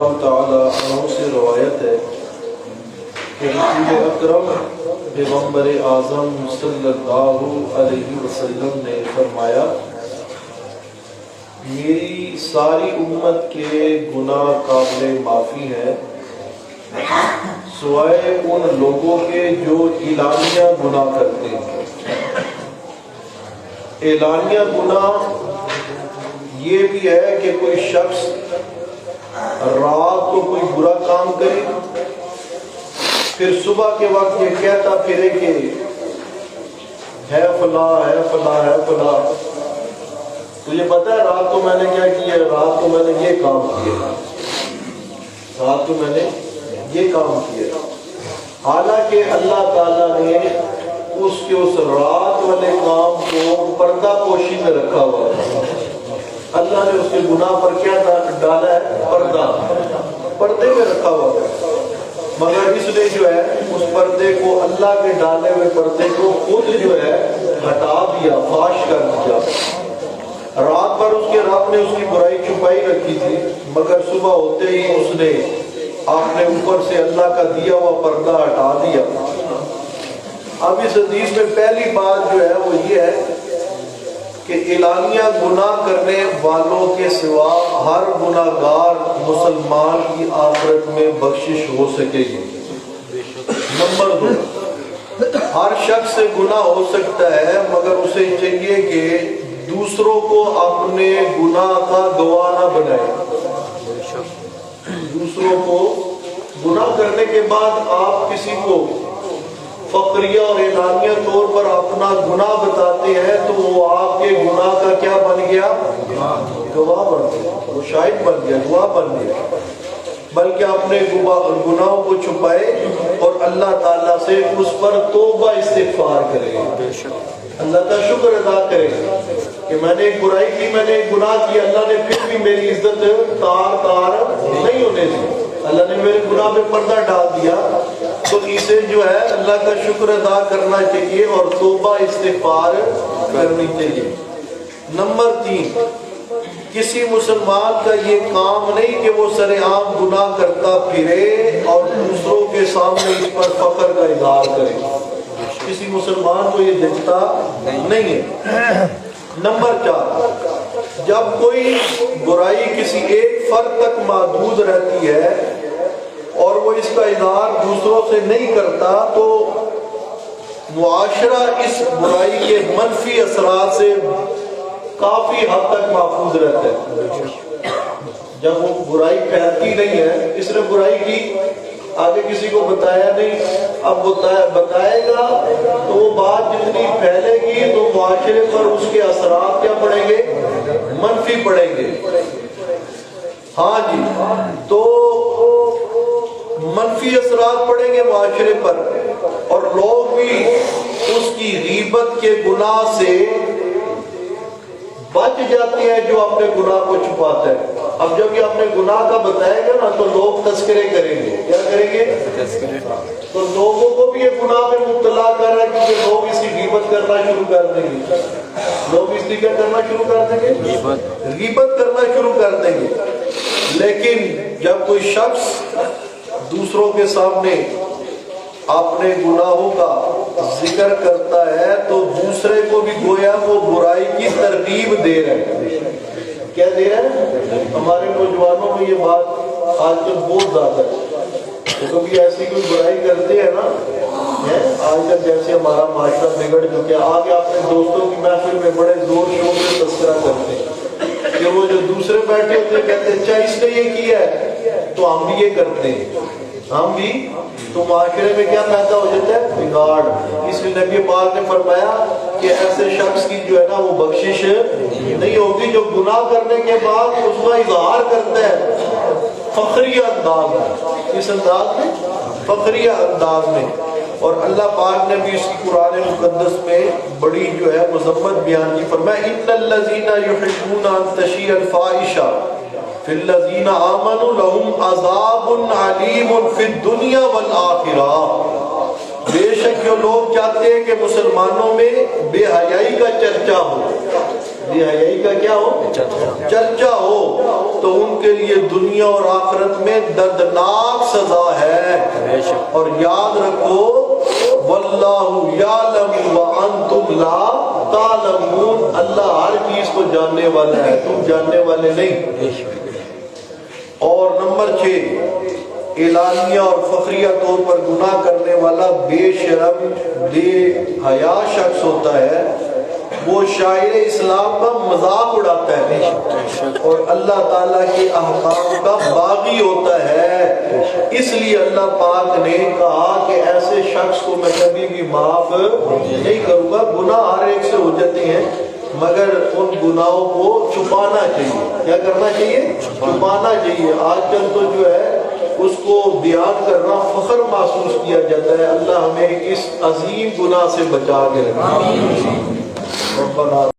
اللہ تعالیٰ عنہ سے روایت ہے کہ رسول اکرم پیغمبر اعظم صلی اللہ علیہ وسلم نے فرمایا، میری ساری امت کے گناہ قابل معافی ہیں سوائے ان لوگوں کے جو اعلانیہ گناہ کرتے ہیں۔ اعلانیہ گناہ یہ بھی ہے کہ کوئی شخص رات کو کوئی برا کام کرے، پھر صبح کے وقت یہ کہتا پھرے کہ ہے فلاں ہے فلاں ہے فلاں، تجھے پتہ ہے رات کو میں نے کیا کیا، رات کو میں نے یہ کام کیا، رات کو میں نے یہ کام کیا، حالانکہ اللہ تعالیٰ نے اس رات والے کام کو پردہ پوشی میں رکھا ہوا ہے۔ اللہ نے اس کے گناہ پر کیا ڈالا ہے؟ پردے میں رکھا ہوا ہے، مگر اس نے جو ہے اس پردے کو، اللہ کے ڈالے ہوئے پردے کو خود جو ہے ہٹا دیا، فاش کر دیا۔ رات بھر اس کے رب نے اس کی برائی چھپائی رکھی تھی، مگر صبح ہوتے ہی اس نے اپنے اوپر سے اللہ کا دیا ہوا پردہ ہٹا دیا۔ اب اس حدیث میں پہلی بات جو ہے وہ یہ ہے کہ اعلانیہ گناہ کرنے والوں کے سوا ہر گناہ گار مسلمان کی آخرت میں بخشش ہو سکے گی۔ نمبر 2، ہر شخص سے گناہ ہو سکتا ہے، مگر اسے چاہیے کہ دوسروں کو اپنے گناہ کا گواہ نہ بنائے۔ دوسروں کو گناہ کرنے کے بعد آپ کسی کو فقریہ اور اعلانیہ طور پر اپنا گناہ بتاتے ہیں تو وہ آپ کے گناہ کا کیا بن گیا؟ گواہ بن گیا، وہ شاہد بن گیا، گواہ بن گیا۔ بلکہ اپنے گناہوں کو چھپائے اور اللہ تعالیٰ سے اس پر توبہ استغفار کرے، اللہ کا شکر ادا کرے کہ میں نے ایک برائی کی، میں نے ایک گناہ کیا، اللہ نے پھر بھی میری عزت تار نہیں ہونے دی، اللہ نے میرے گناہ پہ پردہ ڈال دیا، تو اسے جو ہے اللہ کا شکر ادا کرنا چاہیے اور توبہ استغفار کرنی چاہیے۔ نمبر 3، کسی مسلمان کا یہ کام نہیں کہ وہ سر عام گناہ کرتا پھرے اور دوسروں کے سامنے اس پر فخر کا اظہار کرے، کسی مسلمان کو یہ دکھتا نہیں ہے۔ نمبر 4، جب کوئی برائی کسی ایک فرد تک محدود رہتی ہے اور وہ اس کا اظہار دوسروں سے نہیں کرتا تو معاشرہ اس برائی کے منفی اثرات سے کافی حد تک محفوظ رہتا ہے۔ جب وہ برائی پھیلتی نہیں ہے، اس نے برائی کی، آگے کسی کو بتایا نہیں، اب بتائے گا تو وہ بات جتنی پھیلے گی تو معاشرے پر اس کے اثرات کیا پڑیں گے؟ منفی پڑیں گے۔ ہاں جی، تو منفی اثرات پڑیں گے معاشرے پر، اور لوگ بھی اس کی غیبت کے گناہ سے بچ جاتے ہیں جو اپنے گناہ کو چھپاتا ہے۔ اب جب یہ اپنے گناہ کا بتائے گا نا تو لوگ تذکرے کریں گے، کیا کریں گے؟ تو لوگوں کو بھی یہ گناہ میں مبتلا کر رہا ہے، کیونکہ لوگ اس کی غیبت کرنا شروع کر دیں گے، لوگ اس کی کیا کرنا شروع کر دیں گے؟ غیبت کرنا شروع کر دیں گے۔ لیکن جب کوئی شخص دوسروں کے سامنے اپنے گناہوں کا ذکر کرتا ہے تو دوسرے کو بھی گویا وہ برائی کی ترغیب دے رہے ہیں۔ کیا دے رہے ہیں؟ ہمارے نوجوانوں میں یہ بات آج کل بہت زیادہ ہے، تو کبھی ایسی کوئی برائی کرتے ہیں نا، آج کل جیسے ہمارا معاشرہ بگڑ چکا ہے، آگے اپنے دوستوں کی محفل میں بڑے زور شور سے تذکرہ کرتے ہیں کہ وہ جو دوسرے بیٹھے ہوتے ہیں کہتے ہیں اچھا اس نے یہ کیا ہے تو ہم بھی یہ کرتے ہیں، ہم بھی، تو معاشرے میں کیا پیدا ہو جاتا ہے؟ بگاڑ۔ اس لیے نبی پاک نے فرمایا کہ ایسے شخص کی جو ہے نا وہ بخشش نہیں ہوگی جو گناہ کرنے کے بعد اس کا اظہار کرتا ہے فخریہ انداز میں، اس انداز میں، فخریہ انداز میں۔ اور اللہ پاک نے بھی اس کی قرآن مقدس میں بڑی جو ہے مذمت بیان کی، فرمایا ان الذین یحبون ان تشیع الفاحشہ فی الذین آمنوا لہم عذاب علیم فی الدنیا والآخرہ۔ بے شک جو لوگ چاہتے ہیں کہ مسلمانوں میں بے حیائی کا چرچا ہو، بے حیائی کا کیا ہو؟ چرچا ہو، تو ان کے لیے دنیا اور آخرت میں دردناک سزا ہے۔ اور یاد رکھو واللہ یعلم وانتم لا تعلمون، اللہ ہر چیز کو جاننے والا ہے، تم جاننے والے نہیں۔ اور نمبر 6، اعلانیہ اور فخریہ طور پر گناہ کرنے والا بے شرم بے حیا شخص ہوتا ہے، وہ شاعر اسلام کا مذاق اڑاتا ہے اور اللہ تعالیٰ کے احکام کا باغی ہوتا ہے۔ اس لیے اللہ پاک نے کہا کہ ایسے شخص کو میں کبھی بھی معاف نہیں کروں گا۔ گناہ ہر ایک سے ہو جاتے ہیں، مگر ان گناہوں کو چھپانا چاہیے۔ کیا کرنا چاہیے؟ چھپانا چاہیے۔ آج کل تو جو ہے اس کو بیان کرنا فخر محسوس کیا جاتا ہے۔ اللہ ہمیں اس عظیم گناہ سے بچا کے رکھے۔